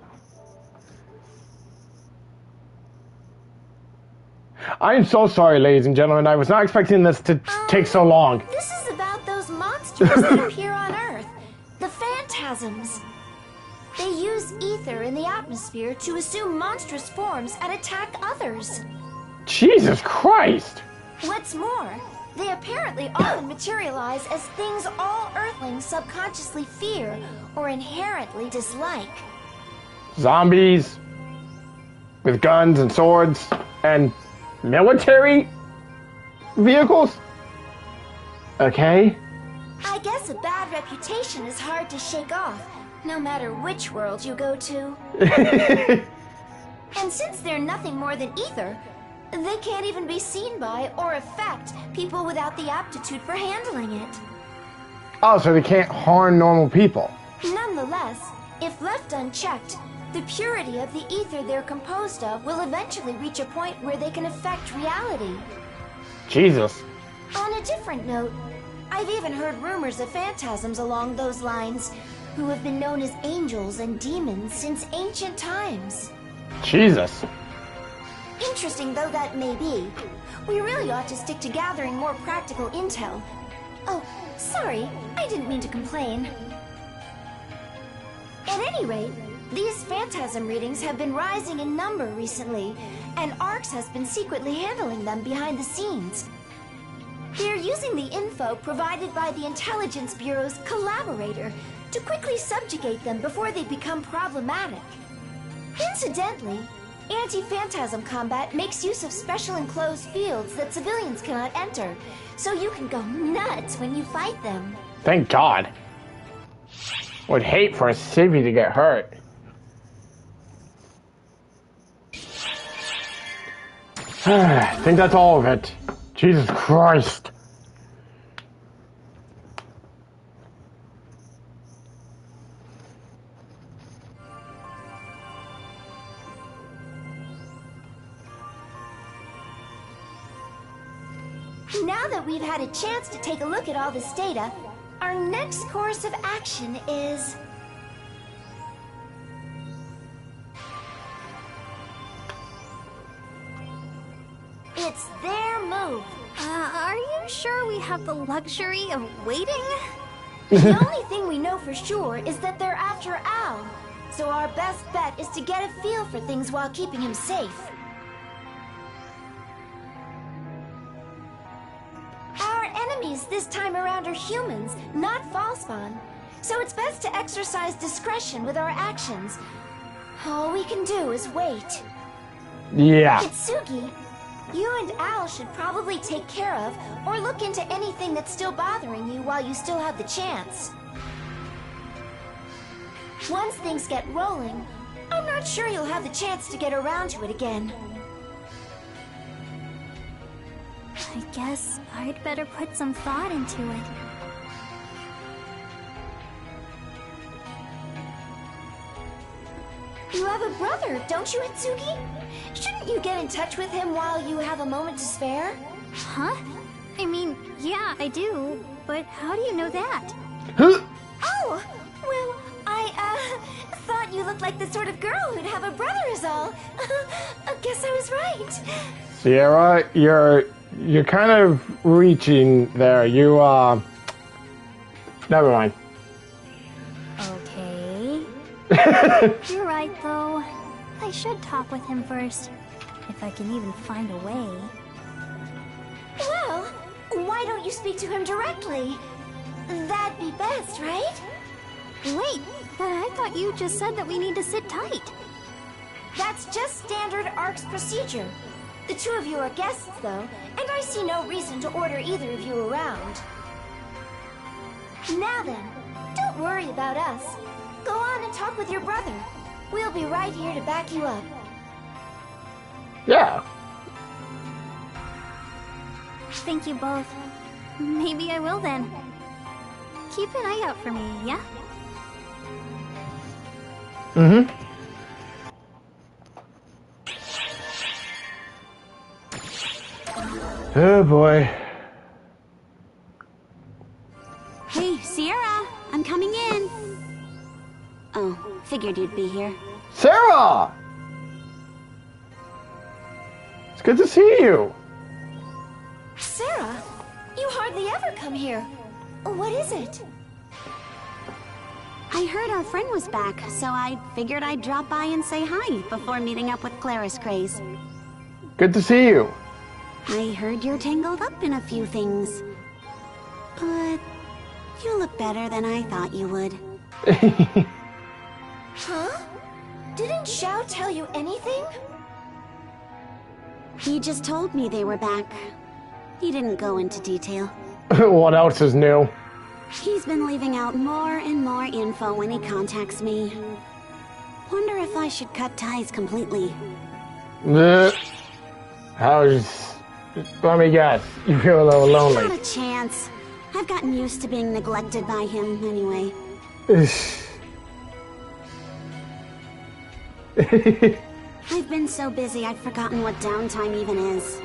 I am so sorry, ladies and gentlemen. I was not expecting this to take so long. This is about those monsters that appear on Earth. The phantasms. They use ether in the atmosphere to assume monstrous forms and attack others. Jesus Christ! What's more, they apparently often materialize as things all Earthlings subconsciously fear or inherently dislike. Zombies with guns and swords and military vehicles? Okay? I guess a bad reputation is hard to shake off, no matter which world you go to. And since they're nothing more than ether, they can't even be seen by or affect people without the aptitude for handling it. Oh, so they can't harm normal people. Nonetheless, if left unchecked, the purity of the ether they're composed of will eventually reach a point where they can affect reality. Jesus. On a different note, I've even heard rumors of phantasms along those lines, who have been known as angels and demons since ancient times. Jesus. Interesting though that may be, we really ought to stick to gathering more practical intel. Oh, sorry, I didn't mean to complain. At any rate, these phantasm readings have been rising in number recently, and ARX has been secretly handling them behind the scenes. They're using the info provided by the Intelligence Bureau's collaborator to quickly subjugate them before they become problematic. Incidentally, anti-phantasm combat makes use of special enclosed fields that civilians cannot enter, so you can go nuts when you fight them. Thank God. Would hate for a civvy to get hurt. I think that's all of it. Jesus Christ. Now that we've had a chance to take a look at all this data, our next course of action is... It's their move. Are you sure we have the luxury of waiting? The only thing we know for sure is that they're after Al, so our best bet is to get a feel for things while keeping him safe. Our enemies this time around are humans, not Falspawn, so it's best to exercise discretion with our actions. All we can do is wait. Yeah. Kitsugi, you and Al should probably take care of or look into anything that's still bothering you while you still have the chance. Once things get rolling, I'm not sure you'll have the chance to get around to it again. I guess I'd better put some thought into it. You have a brother, don't you, Itsugi? Shouldn't you get in touch with him while you have a moment to spare? Huh? I mean, yeah, I do. But how do you know that? Oh, well, I thought you looked like the sort of girl who'd have a brother is all. I guess I was right. Sierra, you're kind of reaching there. You, never mind. Okay. You're right, though. I should talk with him first, if I can even find a way. Well, why don't you speak to him directly? That'd be best, right? Wait, but I thought you just said that we need to sit tight. That's just standard ARX procedure. The two of you are guests, though, and I see no reason to order either of you around. Now then, don't worry about us. Go on and talk with your brother. We'll be right here to back you up. Yeah. Thank you both. Maybe I will then. Keep an eye out for me, yeah? Mm-hmm. Oh boy. Hey, Sierra, I'm coming in. Oh, figured you'd be here. Sarah! It's good to see you. Sarah, you hardly ever come here. What is it? I heard our friend was back, so I figured I'd drop by and say hi before meeting up with Claris Craze. Good to see you. I heard you're tangled up in a few things. But you look better than I thought you would. Huh? Didn't Xiao tell you anything? He just told me they were back. He didn't go into detail. What else is new? He's been leaving out more and more info when he contacts me. Wonder if I should cut ties completely. How's... Let me guess. You feel a little lonely. Not a chance. I've gotten used to being neglected by him anyway. I've been so busy I've forgotten what downtime even is.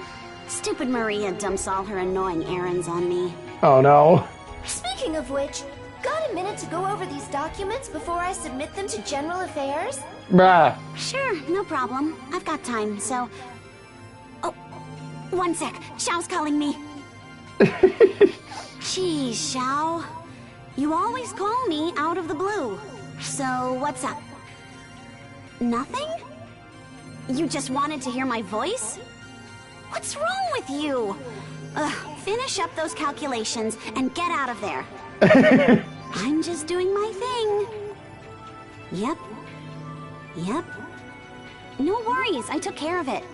Stupid Maria dumps all her annoying errands on me. Oh no. Speaking of which, got a minute to go over these documents before I submit them to General Affairs? Bruh. Sure, no problem. I've got time, so... Oh, one sec. Xiao's calling me. Geez, Xiao. You always call me out of the blue. So, what's up? Nothing? You just wanted to hear my voice? What's wrong with you? Finish up those calculations and get out of there. I'm just doing my thing. Yep. Yep. No worries, I took care of it.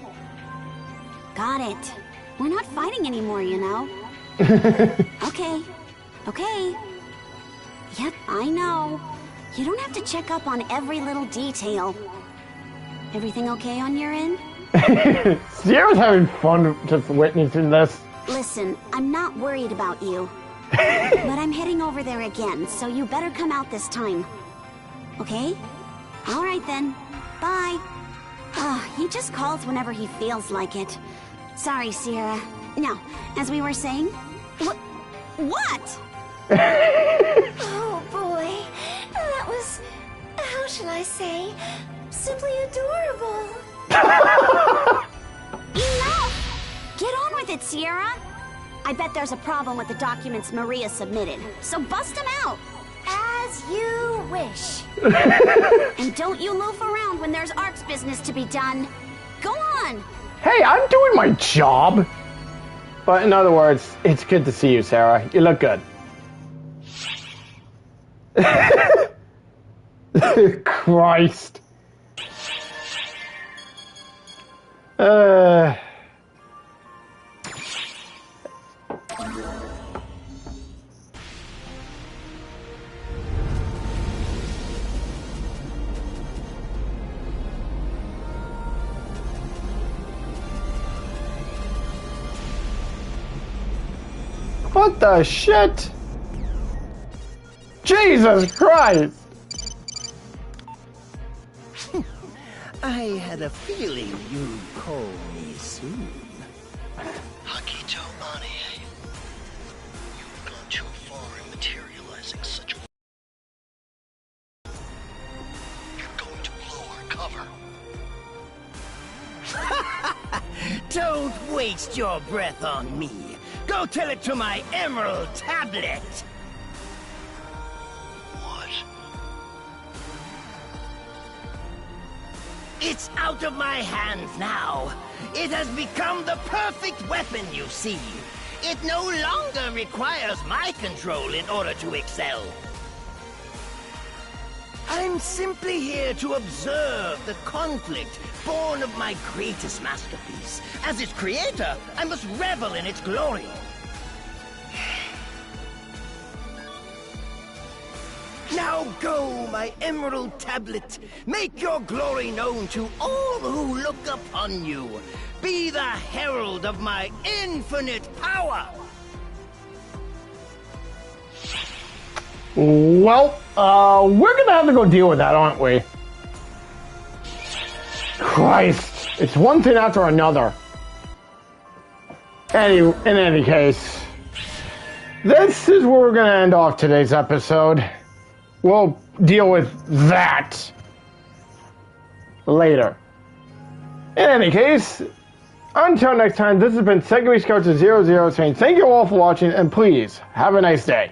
Got it. We're not fighting anymore, you know. Okay. Okay. Yep, I know. You don't have to check up on every little detail. Everything okay on your end? Sierra's having fun just witnessing this. Listen, I'm not worried about you. But I'm heading over there again, so you better come out this time. Okay? Alright then. Bye. He just calls whenever he feels like it. Sorry, Sierra. Now, as we were saying... What? Oh boy, that was... how shall I say? Simply adorable. Enough! Get on with it, Sierra. I bet there's a problem with the documents Maria submitted, so bust them out. As you wish. And don't you loaf around when there's Ark's business to be done. Go on. Hey, I'm doing my job. But in other words, it's good to see you, Sarah. You look good. Christ. What the shit? Jesus Christ! I had a feeling you'd call me soon. Hakito Mane, you've gone too far in materializing such a... You're going to blow our cover. Don't waste your breath on me. Go tell it to my emerald tablet. What? It's out of my hands now. It has become the perfect weapon, you see. It no longer requires my control in order to excel. I'm simply here to observe the conflict born of my greatest masterpiece. As its creator, I must revel in its glory. Now go, my emerald tablet. Make your glory known to all who look upon you. Be the herald of my infinite power. Well, we're gonna have to go deal with that, aren't we? Christ, it's one thing after another. In any case, this is where we're gonna end off today's episode. We'll deal with that later. In any case, until next time, this has been Segami Scout 00 saying thank you all for watching, and please, have a nice day.